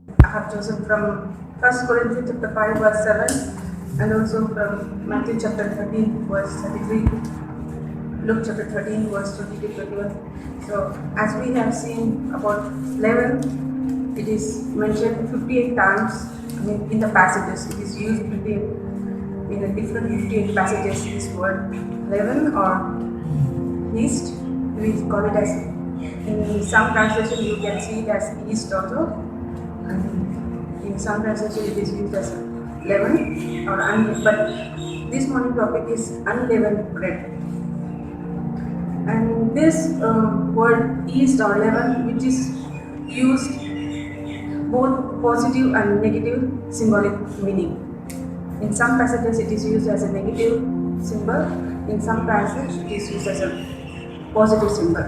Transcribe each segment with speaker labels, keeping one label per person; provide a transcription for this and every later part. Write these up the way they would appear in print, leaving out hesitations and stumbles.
Speaker 1: I have chosen from 1 Corinthians chapter 5 verse 7 and also from Matthew chapter 13 verse 33, Luke chapter 13 verse 20 to 21. So as we have seen about leaven, it is mentioned 58 times. I mean in the passages it is used 58 in a different 58 passages this word leaven or yeast. We call it as in some translation you can see it as yeast also. And in some translation it is used as leaven or but this morning topic is unleavened bread. And this word yeast or leaven, which is used both positive and negative symbolic meaning. In some passages it is used as a negative symbol, in some passages it is used as a positive symbol.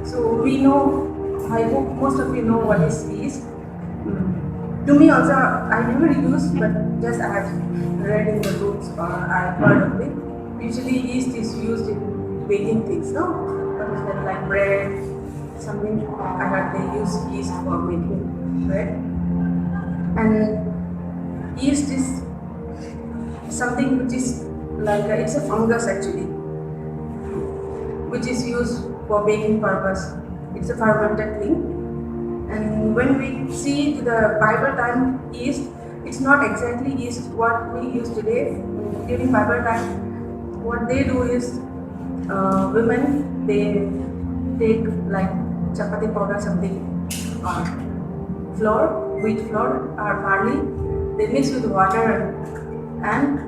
Speaker 1: So we know, I hope most of you know what is yeast. To me also, I never use, but just I have read in the books or I have heard of it. Usually yeast is used in baking things, no? What is that, like bread, something I heard they use yeast for making bread. And yeast is something which is like, it's a fungus actually, which is used for baking purpose. It's a fermented thing. And when we see the Bible time yeast, it's not exactly yeast what we use today. During Bible time, what they do is women, they take like chapati powder something or flour, wheat flour or barley, they mix with water and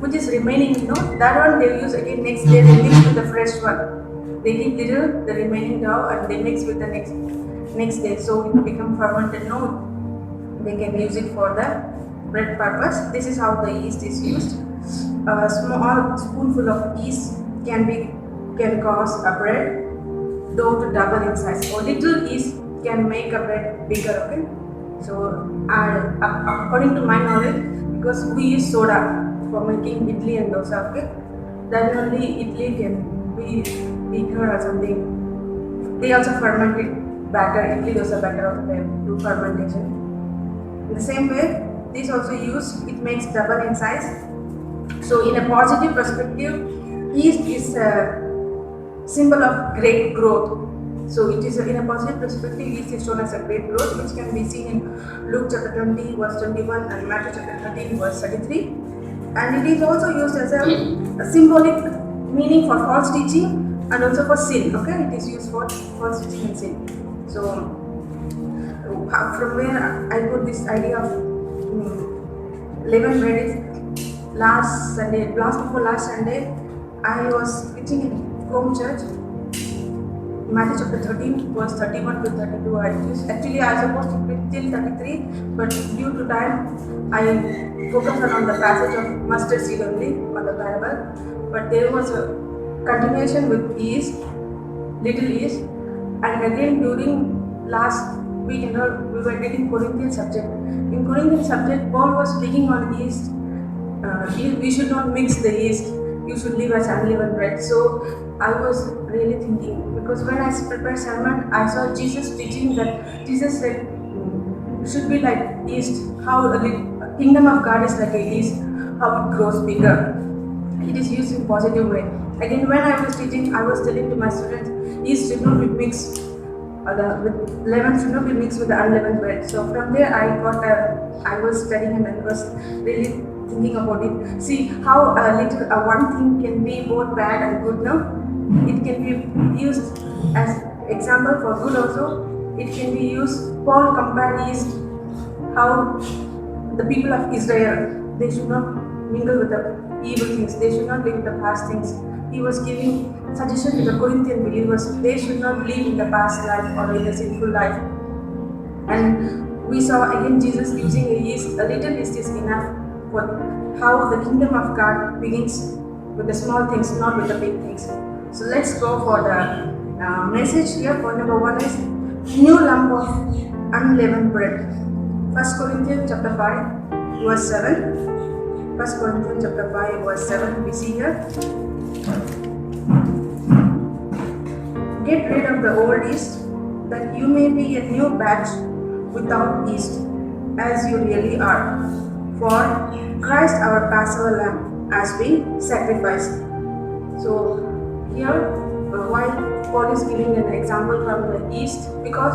Speaker 1: which is remaining, that one they use again next day, they mix with the fresh one. They keep little the remaining dough and they mix with the next day, so it will become fermented. No, they can use it for the bread purpose. This is how the yeast is used. A small spoonful of yeast can cause a bread dough to double in size. Or little yeast can make a bread bigger. Okay, so according to my knowledge, because we use soda for making idli and dosa, okay, then only idli can be bigger or something. They also ferment it batter, idli dosa batter also they do fermentation. In the same way, this also used, it makes double in size. So in a positive perspective, yeast is a symbol of great growth. So it is in a positive perspective, yeast is shown as a great growth, which can be seen in Luke chapter 20 verse 21 and Matthew chapter 13 verse 33. And it is also used as a symbolic meaning for false teaching and also for sin. Okay, it is used for false teaching and sin. So from where I got this idea of leavened bread is last before last Sunday, I was preaching in home church, Matthew chapter 13 verse 31 to 32. Actually I was supposed to preach till 33, but due to time I focused on the passage of mustard seed only on the parable. But there was a continuation with yeast, little yeast, and again during last week we were getting Corinthian subject. In Corinthian subject, Paul was speaking on yeast. We should not mix the yeast. You should live as unleavened bread. So I was really thinking, because when I prepared sermon, I saw Jesus teaching that Jesus said should be like yeast. How the kingdom of God is like a yeast. How it grows bigger. It is used in positive way. Again, when I was teaching, I was telling to my students, yeast should not be mixed. Leaven should not be mixed with the unleavened bread. So from there, I was studying and I was really thinking about it. See how one thing can be both bad and good. No, it can be used as example for good also. It can be used. Paul compared yeast, how the people of Israel, they should not mingle with the evil things. They should not live with the past things. He was giving suggestion to the Corinthian believers. They should not live in the past life or in the sinful life. And we saw again Jesus using a little yeast is enough for how the kingdom of God begins with the small things, not with the big things. So let's go for the message here. Point number 1 is new lump of unleavened bread. 1 Corinthians chapter 5 verse 7. 1 Corinthians chapter 5 verse 7 we see here. Get rid of the old yeast, that you may be a new batch, without yeast, as you really are. For Christ, our Passover lamb, has been sacrificed. So here, why Paul is giving an example from the East? Because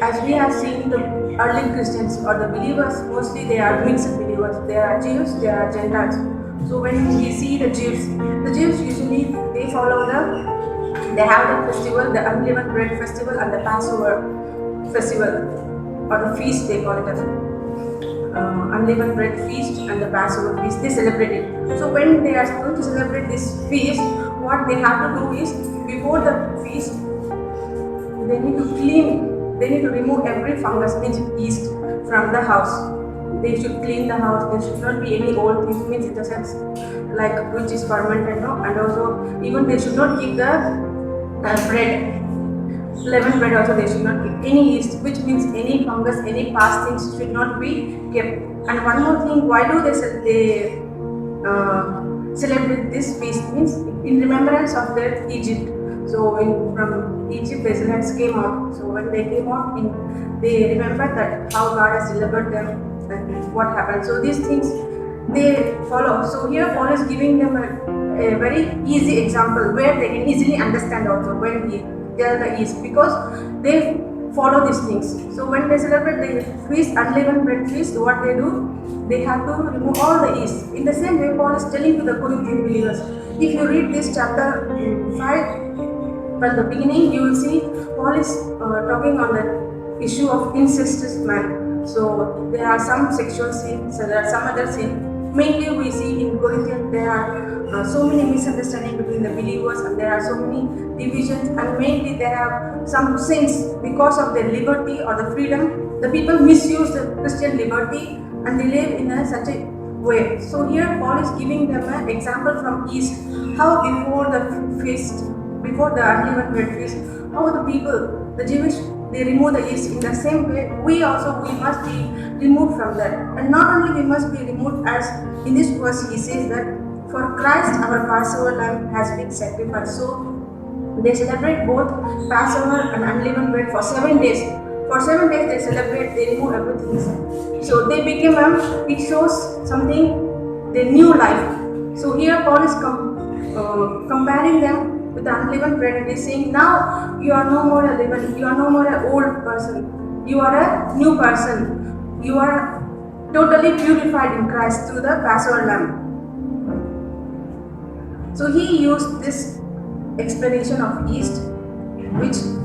Speaker 1: as we have seen the early Christians or the believers, mostly they are mixed believers. They are Jews, they are Gentiles. So when we see the Jews usually they follow they have the festival, the unleavened bread festival and the Passover festival or the feast they call it as unleavened bread feast and the Passover feast. They celebrate it. So when they are going to celebrate this feast, what they have to do is before the feast, they need to clean. They need to remove every fungus, means yeast, from the house. They should clean the house. There should not be any old things, means in the sense like which is fermented, no? And also even they should not keep the bread. Leavened bread also they should not keep any yeast, which means any fungus, any past things should not be kept. And one more thing, why do they celebrate this feast? Means in remembrance of their Egypt. So from Egypt the Israelites came out. So when they came out, they remembered that how God has delivered them and what happened. So these things they follow. So here Paul is giving them a very easy example where they can easily understand also when they are the yeast, because they follow these things. So when they celebrate the feast, unleavened bread feast, what they do, they have to remove all the yeast. In the same way, Paul is telling to the Corinthian believers. If you read this chapter 5 from the beginning, you will see Paul is talking on the issue of incestuous man. So there are some sexual sins, so there are some other sins. Mainly we see in Corinthians there are so many misunderstandings between the believers, and there are so many divisions, and mainly there are some sins because of their liberty or the freedom. The people misuse the Christian liberty and they live in such a way. So here Paul is giving them an example from East, how before the feast, before the unleavened bread feast, how the people, the Jewish, they remove the yeast. In the same way, we must be removed from that. And not only we must be removed, as in this verse he says that for Christ our Passover lamb has been sacrificed. So they celebrate both Passover and unleavened bread for 7 days. For 7 days they celebrate, they remove everything. So they became it shows something, their new life. So here Paul is comparing them with the unleavened bread, and is saying, now you are no more a leaven, you are no more an old person, you are a new person, you are totally purified in Christ through the Passover lamb. So he used this explanation of yeast,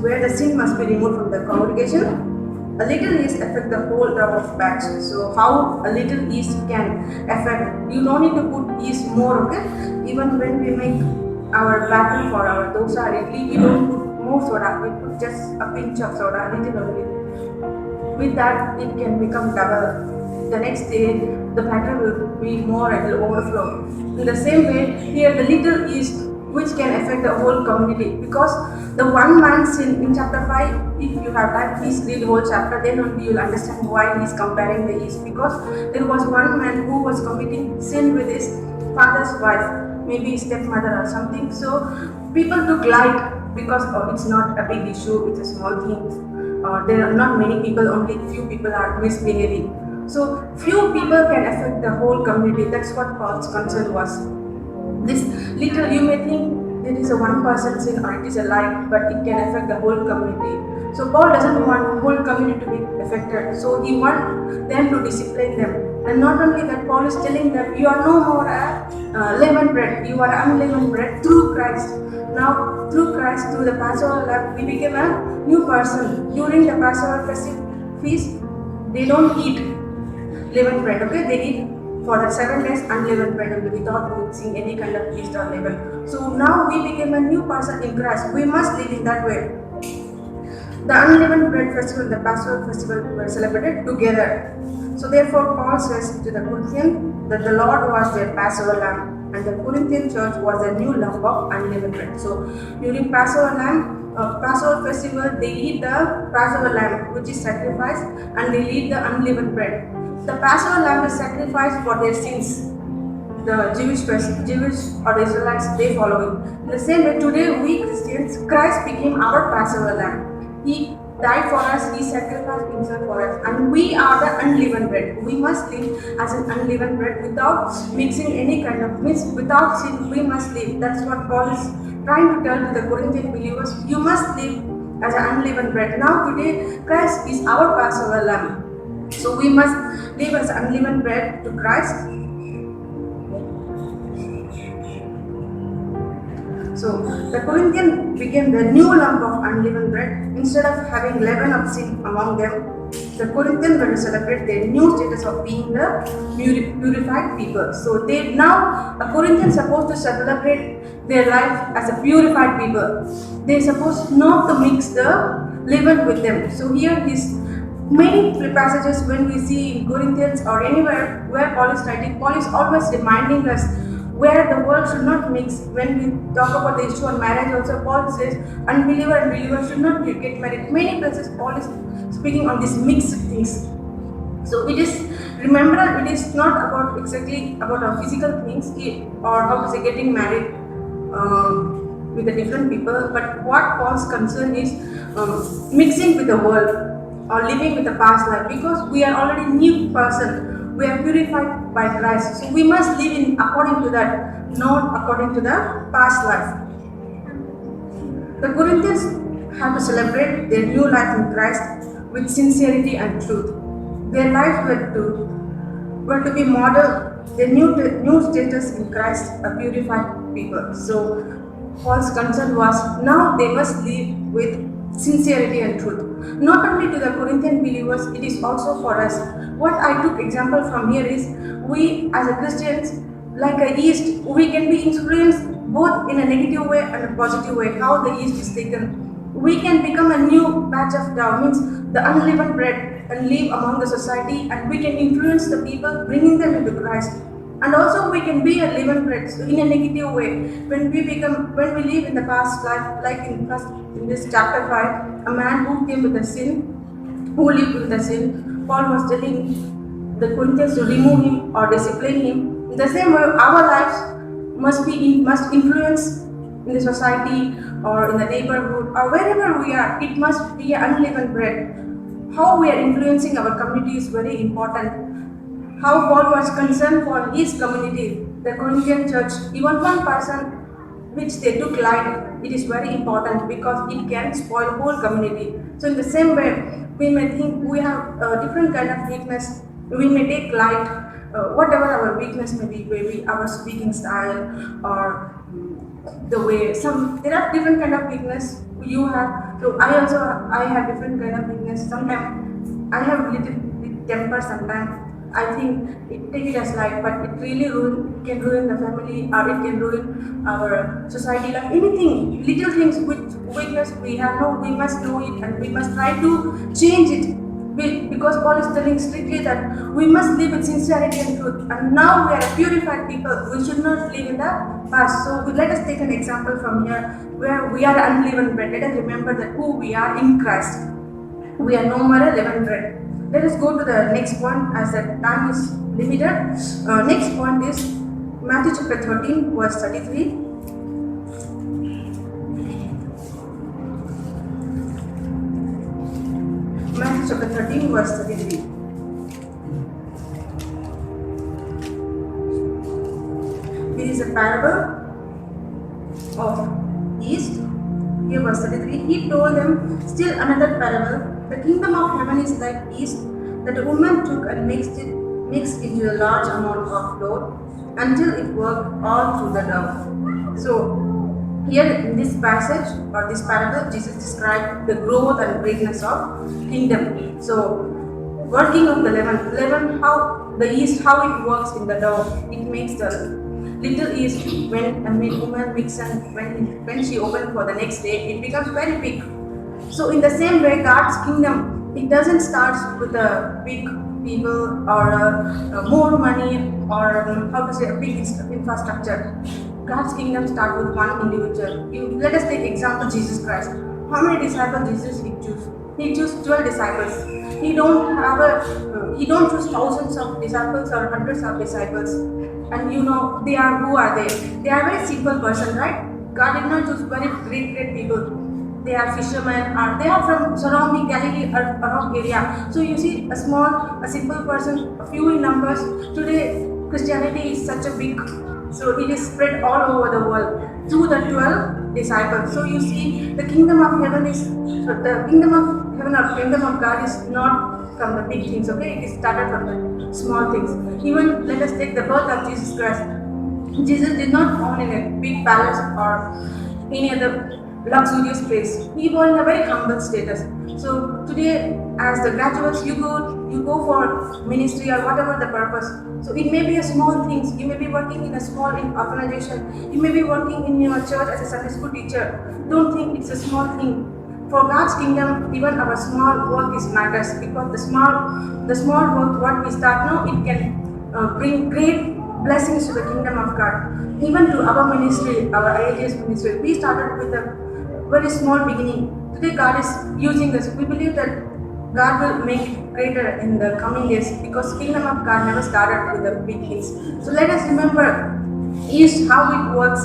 Speaker 1: where the sin must be removed from the congregation. A little yeast affect the whole lump of batch. So how a little yeast can affect? You don't need to put yeast more, okay? Even when we make our batter for our dosa or idli, we don't put more soda, we put just a pinch of soda, little only. With that, it can become double. The next day, the batter will be more and will overflow. In the same way, here the little yeast, which can affect the whole community, because the one man's sin in chapter 5, if you have time, please read the whole chapter, then only you will understand why he is comparing the yeast. Because there was one man who was committing sin with his father's wife, maybe his stepmother or something. So people took light because it's not a big issue, it's a small thing. There are not many people, only few people are misbehaving. So few people can affect the whole community. That's what Paul's concern was. This little, you may think it is a one person sin or it is a lie, but it can affect the whole community. So Paul doesn't want the whole community to be affected. So he wants them to discipline them. And not only that, Paul is telling them, you are no more a leavened bread, you are unleavened bread through Christ. Now, through Christ, through the Passover lamb, we became a new person. During the Passover feast, they don't eat leavened bread, okay? They eat for the 7 days unleavened bread only, without mixing any kind of yeast or leaven. So now we became a new person in Christ. We must live in that way. The unleavened bread festival and the Passover festival were celebrated together. So therefore Paul says to the Corinthians that the Lord was their Passover lamb, and the Corinthian church was a new lump of unleavened bread. So during Passover festival, they eat the Passover lamb, which is sacrificed, and they eat the unleavened bread. The Passover lamb is sacrificed for their sins. The Jewish or the Israelites, they follow it. In the same way, today we Christians, Christ became our Passover lamb. He died for us, He sacrificed Himself for us. And we are the unleavened bread. We must live as an unleavened bread without mixing any kind of mix, without sin. We must live. That's what Paul is trying to tell to the Corinthian believers. You must live as an unleavened bread. Now today, Christ is our Passover lamb. So we must live as unleavened bread to Christ. So the Corinthian became the new lump of unleavened bread. Instead of having leaven of sin among them, the Corinthians were to celebrate their new status of being the purified people. So they now, a Corinthian supposed to celebrate their life as a purified people. They supposed not to mix the leaven with them. So here is many passages when we see in Corinthians or anywhere where Paul is writing, Paul is always reminding us where the world should not mix. When we talk about the issue on marriage also, Paul says unbeliever and believer should not get married. Many places Paul is speaking on these mixed things. So it is, remember, it is not about exactly about our physical things or how to say getting married with the different people, but what Paul's concern is mixing with the world or living with the past life, because we are already new person. We are purified by Christ. So we must live in according to that, not according to the past life. The Corinthians have to celebrate their new life in Christ with sincerity and truth. Their life were to be modeled, their new status in Christ, a purified people. So Paul's concern was now they must live with sincerity and truth. Not only to the Corinthian believers, it is also for us. What I took example from here is we as a Christians, like a yeast, we can be influenced both in a negative way and a positive way. How the yeast is taken, we can become a new batch of dough, means the unleavened bread, and live among the society, and we can influence the people, bringing them into Christ. And also we can be a leavened bread, so in a negative way. When we live in the past life, like in this chapter 5, a man who came with a sin, who lived with a sin, Paul was telling the Corinthians to remove him or discipline him. In the same way, our lives must influence in the society or in the neighborhood or wherever we are. It must be unleavened bread. How we are influencing our community is very important. How Paul was concerned for his community, the Corinthian church, even one person which they took light, it is very important because it can spoil whole community. So in the same way, we may think we have a different kind of weakness. We may take light, whatever our weakness may be, maybe our speaking style or the way there are different kind of weakness you have. So I have different kind of weakness. Sometimes I have little temper. Sometimes I think take it as light, but it really can ruin the family, or it can ruin our society. Like anything, little things which weakness we have, we must know it and we must try to change it. Because Paul is telling strictly that we must live with sincerity and truth. And now we are purified people. We should not live in the past. So let us take an example from here where we are unleavened bread. Let us remember that who we are in Christ. We are no more a leavened bread. Let us go to the next point as the time is limited. Next point is Matthew chapter 13 verse 33. Matthew chapter 13 verse 33. This is a parable of yeast. Here verse 33. He told them still another parable. The kingdom of heaven is like yeast that a woman took and mixed into a large amount of flour until it worked all through the dough. So here in this passage or this parable, Jesus described the growth and greatness of kingdom. So working of the leaven, how the yeast, how it works in the dough. It makes the little yeast when a woman mixes, and when she opens for the next day, it becomes very big. So in the same way, God's kingdom, it doesn't start with a big people or more money or how to say a big infrastructure. God's kingdom starts with one individual. Let us take example Jesus Christ. How many disciples Jesus he chose? He chose 12 disciples. He don't choose thousands of disciples or hundreds of disciples. And they are, who are they? They are very simple person, right? God did not choose very great people. they are fishermen, or they are from surrounding Galilee or around area. So you see a simple person, a few in numbers. Today, Christianity is such a big, so it is spread all over the world through the 12 disciples. So you see, the kingdom of heaven is, so the kingdom of heaven or kingdom of God is not from the big things, okay? It is started from the small things. Even let us take the birth of Jesus Christ. Jesus did not born in a big palace or any other luxurious place. He born in a very humble status. So today, as the graduates, you go for ministry or whatever the purpose. So it may be a small things. You may be working in a small organization. You may be working in your church as a Sunday school teacher. Don't think it's a small thing. For God's kingdom, even our small work is matters, because the small work what we start now, it can bring great blessings to the kingdom of God. Even to our ministry, our IAGS ministry, we started with a very small beginning. Today God is using us. We believe that God will make it greater in the coming days, because kingdom of God never started with the big things. So let us remember yeast, how it works.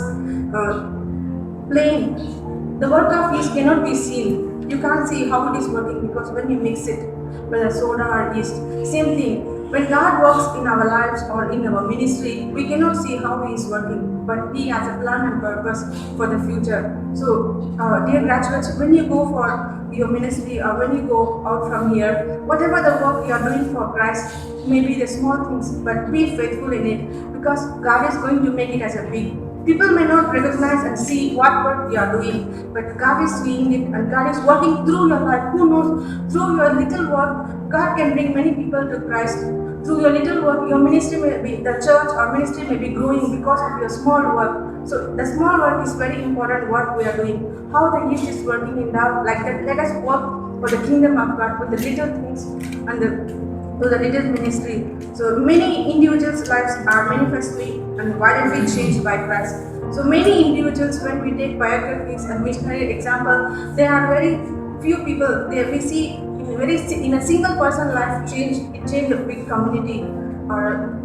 Speaker 1: Plain. The work of yeast cannot be seen. You can't see how it is working, because when you mix it with a soda or yeast, same thing. When God works in our lives or in our ministry, we cannot see how He is working, but He has a plan and purpose for the future. So, dear graduates, when you go for your ministry or when you go out from here, whatever the work you are doing for Christ, maybe the small things, but be faithful in it, because God is going to make it as a big. People may not recognize and see what work you are doing, but God is seeing it and God is working through your life. Who knows, through your little work, God can bring many people to Christ. Through your little work, your ministry may be, the church or ministry may be growing because of your small work. So the small work is very important, what we are doing. How the yeast is working in that, like that, let us work for the kingdom of God with the little things and to the little ministry. So many individuals' lives are manifestly and violently changed by Christ. So many individuals, when we take biographies and missionary example, there are very few people. We see in a single person life change. It changed a big community, or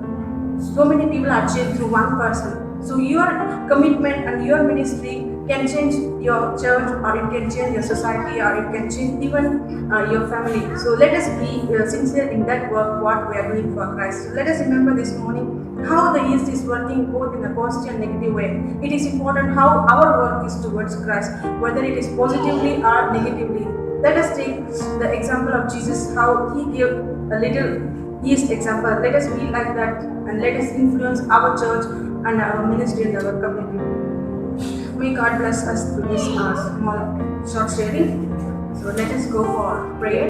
Speaker 1: so many people are changed through one person. So your commitment and your ministry can change your church, or it can change your society, or it can change even your family. So let us be sincere in that work, what we are doing for Christ. So let us remember this morning how the yeast is working both in a positive and negative way. It is important how our work is towards Christ, whether it is positively or negatively. Let us take the example of Jesus, how He gave a little yeast example. Let us be like that, and let us influence our church and our ministry and our community. May God bless us through this small short sharing. So let us go for prayer.